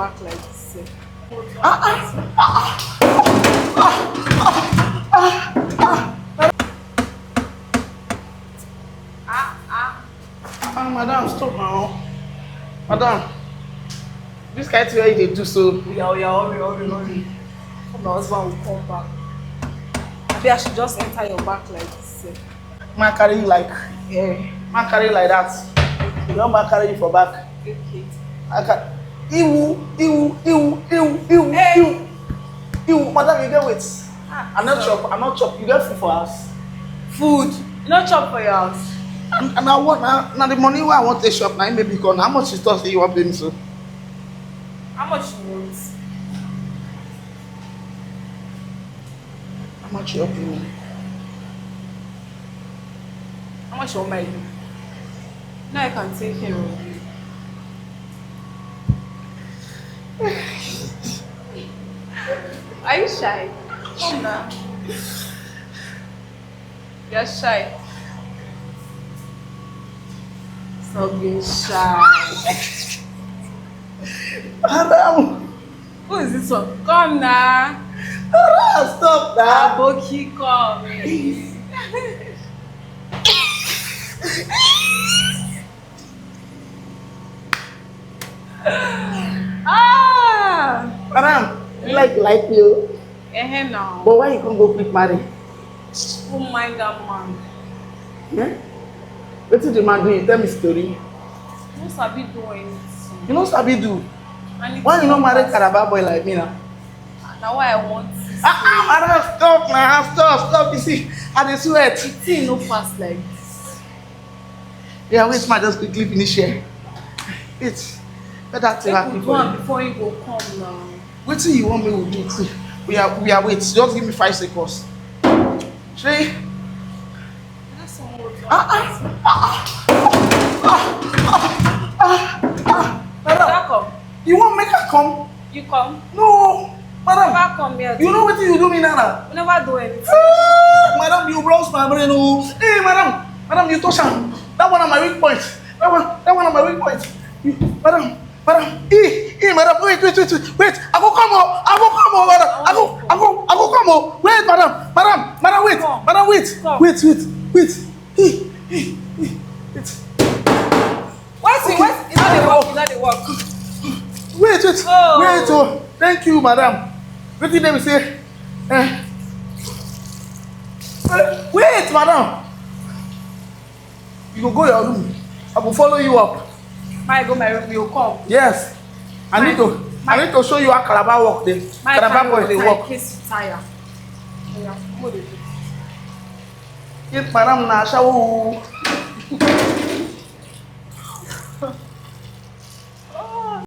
back like this. Madam, stop now. Madam, this kind of way they do so. Hurry. My husband will come back. Maybe I should just enter your back like this. Man carry you like, man carry you like that. You don't man carry you for back. Okay. I can. Ew. Madam, you get weight. I'm not chop. You get food for us. Food. You not chop for your house. And I want now the money where I want to shop now maybe because how much is stuff that you want to pay me so? How much you want? How much you want to pay me? How much you want my you? Now I can take care of you. Are you shy? Come now. You're shy. Stop being shy. Madam! Who is this one? Come now. Madam, stop now! Aboki, come. Madam, like you. Now. But why you can't go quick marry? Who mind that man? Yeah? What did the man do? You tell me story. You know Sabi do anything. You know Sabi do? Why you not marry Caraba boy like me now? Now why I want to Madam, stop now, stop. You see, I dey sweat. see no fast like this. Yeah, wait, ma, just quickly finish here. Wait, better tell her people. Before you go come now. What do you want me to do? We are wait. Just give me 5 seconds. See? Madam, you want make her come? You come. No, madam. Never come here. You know what you do me now? We never do anything. Madam, you browse my brain. Oh. Hey, madam, you touch her. That one on my weak point. That one on my weak point. Madam. Hey, madam, wait. I go come, madam. I go come. Wait, madam, wait. Come. Madam, wait. Come. Wait. Wait. Wait. You know the work. Wait. Oh. Wait. Oh, thank you, madam. What did they say? Wait, madam. You go your room. I will follow you up. My go my room. You come. Yes. I need to show you how Calabar work there. Calabar boy they work. In case you tire. Yeah, what do you do? Yes, madam, na shower.